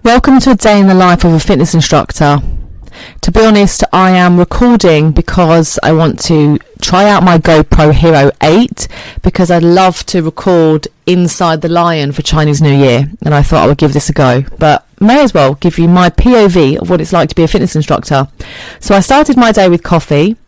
Welcome to a day in the life of a fitness instructor. To be honest, I am recording because I want to try out my GoPro Hero 8 because I'd love to record inside the lion for Chinese New Year, and I thought I would give this a go, but may as well give you my POV of what it's like to be a fitness instructor. So I started my day with coffee.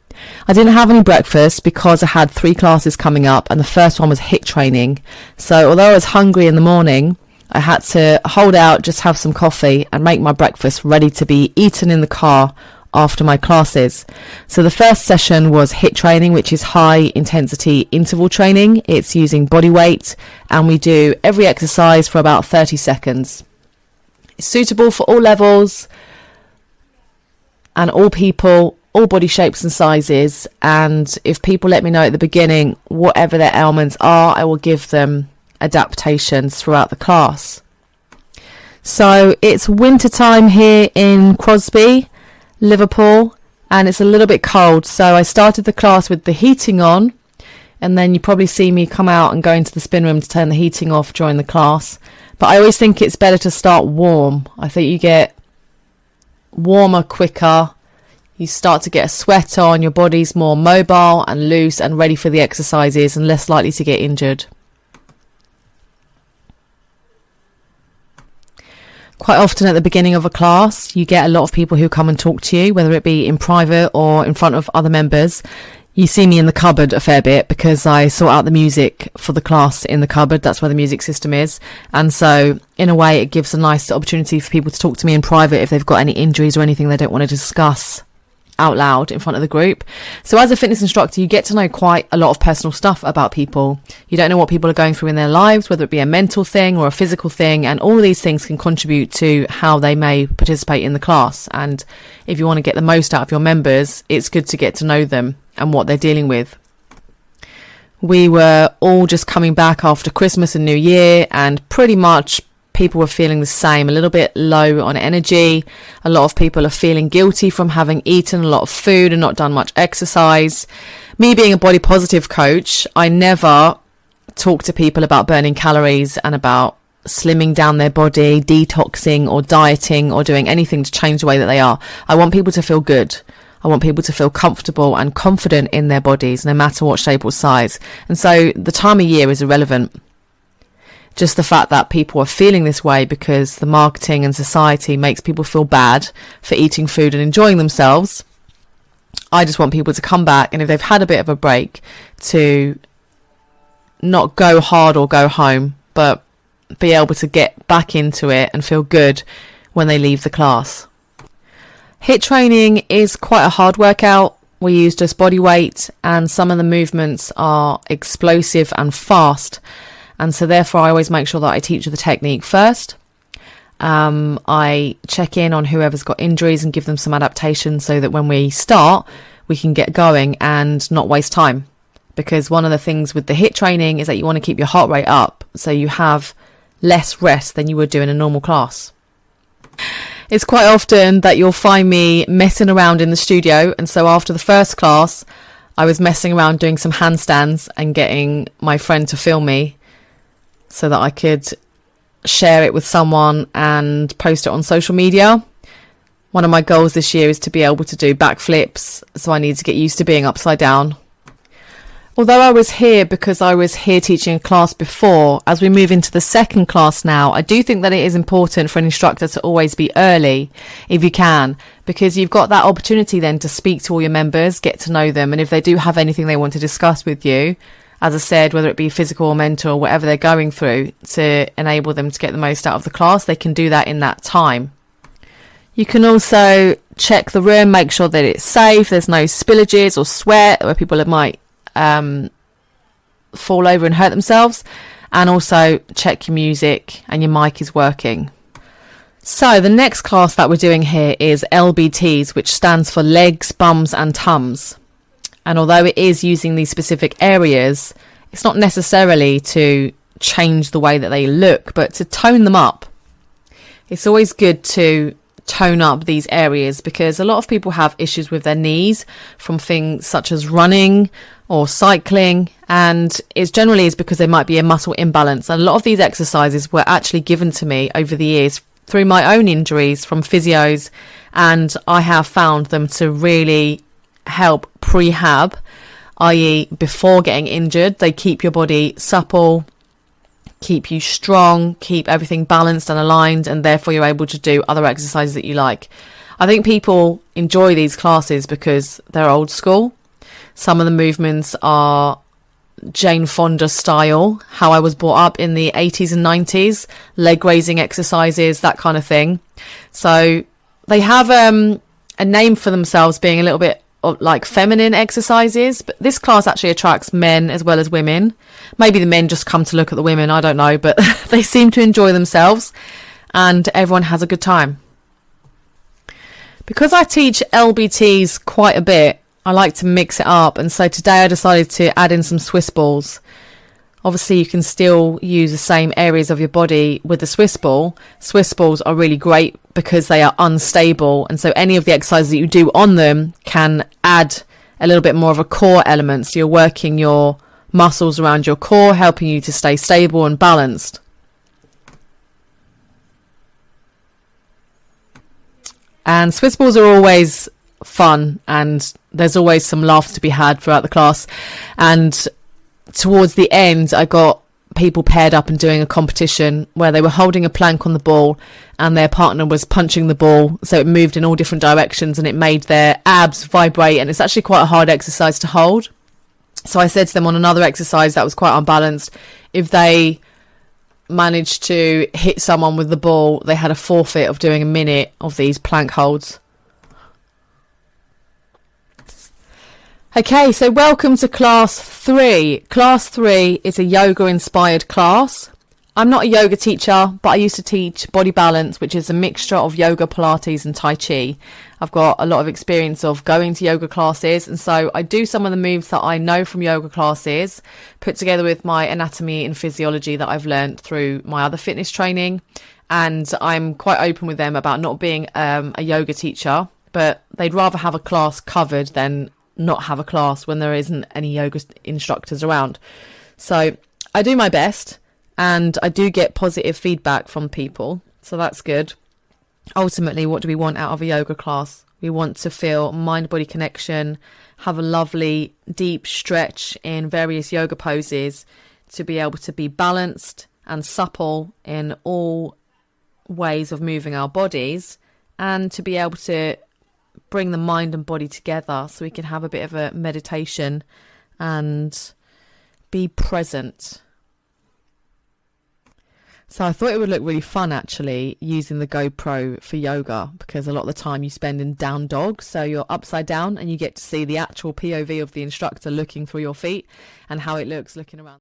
I didn't have any breakfast because I had 3 classes coming up, and the first one was HIIT training. So although I was hungry in the morning, I had to hold out, just have some coffee and make my breakfast ready to be eaten in the car after my classes. So the first session was HIIT training, which is high intensity interval training. It's using body weight, and we do every exercise for about 30 seconds. It's suitable for all levels and all people, all body shapes and sizes. And if people let me know at the beginning whatever their ailments are, I will give them adaptations throughout the class. So it's winter time here in Crosby, Liverpool, and it's a little bit cold. So I started the class with the heating on, and then you probably see me come out and go into the spin room to turn the heating off during the class. But I always think it's better to start warm. I think you get warmer quicker. You start to get a sweat on, your body's more mobile and loose and ready for the exercises and less likely to get injured. Quite often at the beginning of a class, you get a lot of people who come and talk to you, whether it be in private or in front of other members. You see me in the cupboard a fair bit because I sort out the music for the class in the cupboard. That's where the music system is. And so in a way, it gives a nice opportunity for people to talk to me in private if they've got any injuries or anything they don't want to discuss out loud in front of the group. So as a fitness instructor, you get to know quite a lot of personal stuff about people. You don't know what people are going through in their lives, whether it be a mental thing or a physical thing, and all of these things can contribute to how they may participate in the class. And if you want to get the most out of your members, it's good to get to know them and what they're dealing with. We were all just coming back after Christmas and New Year, and pretty much people were feeling the same, a little bit low on energy. A lot of people are feeling guilty from having eaten a lot of food and not done much exercise. Me being a body positive coach, I never talk to people about burning calories and about slimming down their body, detoxing or dieting or doing anything to change the way that they are. I want people to feel good. I want people to feel comfortable and confident in their bodies, no matter what shape or size. And so the time of year is irrelevant. Just the fact that people are feeling this way because the marketing and society makes people feel bad for eating food and enjoying themselves. I just want people to come back, and if they've had a bit of a break, to not go hard or go home, but be able to get back into it and feel good when they leave the class. HIIT training is quite a hard workout. We use just body weight, and some of the movements are explosive and fast. And so therefore I always make sure that I teach you the technique first. I check in on whoever's got injuries and give them some adaptation so that when we start, we can get going and not waste time. Because one of the things with the HIIT training is that you want to keep your heart rate up so you have less rest than you would do in a normal class. It's quite often that you'll find me messing around in the studio. And so after the first class, I was messing around doing some handstands and getting my friend to film me, so that I could share it with someone and post it on social media. One of my goals this year is to be able to do backflips, so I need to get used to being upside down. Although I was here because I was here teaching a class before, as we move into the second class now, I do think that it is important for an instructor to always be early if you can, because you've got that opportunity then to speak to all your members, get to know them, and if they do have anything they want to discuss with you, as I said, whether it be physical or mental, whatever they're going through, to enable them to get the most out of the class, they can do that in that time. You can also check the room, make sure that it's safe, there's no spillages or sweat where people might fall over and hurt themselves, and also check your music and your mic is working. So the next class that we're doing here is LBTs, which stands for legs, bums and tums. And although it is using these specific areas, it's not necessarily to change the way that they look, but to tone them up. It's always good to tone up these areas because a lot of people have issues with their knees from things such as running or cycling, and it's generally is because there might be a muscle imbalance. And a lot of these exercises were actually given to me over the years through my own injuries from physios, and I have found them to really help prehab, i.e. before getting injured. They keep your body supple, keep you strong, keep everything balanced and aligned, and therefore you're able to do other exercises that you like. I think people enjoy these classes because they're old school. Some of the movements are Jane Fonda style, how I was brought up in the 80s and 90s, leg raising exercises, that kind of thing. So they have a name for themselves, being a little bit like feminine exercises, but this class actually attracts men as well as women. Maybe the men just come to look at the women, I don't know, but they seem to enjoy themselves and everyone has a good time. Because I teach LBTs quite a bit, I like to mix it up, and so today I decided to add in some Swiss balls. Obviously you can still use the same areas of your body with the Swiss ball. Swiss balls are really great because they are unstable, and so any of the exercises that you do on them can add a little bit more of a core element. So you're working your muscles around your core, helping you to stay stable and balanced. And Swiss balls are always fun, and there's always some laughs to be had throughout the class. And towards the end, I got people paired up and doing a competition where they were holding a plank on the ball and their partner was punching the ball, so it moved in all different directions and it made their abs vibrate, and it's actually quite a hard exercise to hold. So I said to them on another exercise that was quite unbalanced, if they managed to hit someone with the ball, they had a forfeit of doing a minute of these plank holds. Okay, so welcome to class 3. Class 3 is a yoga inspired class. I'm not a yoga teacher, but I used to teach body balance, which is a mixture of yoga, Pilates and Tai Chi. I've got a lot of experience of going to yoga classes, and so I do some of the moves that I know from yoga classes, put together with my anatomy and physiology that I've learned through my other fitness training. And I'm quite open with them about not being a yoga teacher, but they'd rather have a class covered than not have a class when there isn't any yoga instructors around. So I do my best, and I do get positive feedback from people, so that's good. Ultimately, what do we want out of a yoga class? We want to feel mind-body connection, have a lovely deep stretch in various yoga poses, to be able to be balanced and supple in all ways of moving our bodies, and to be able to bring the mind and body together so we can have a bit of a meditation and be present. So I thought it would look really fun actually using the GoPro for yoga, because a lot of the time you spend in down dog, so you're upside down and you get to see the actual POV of the instructor looking through your feet and how it looks looking around.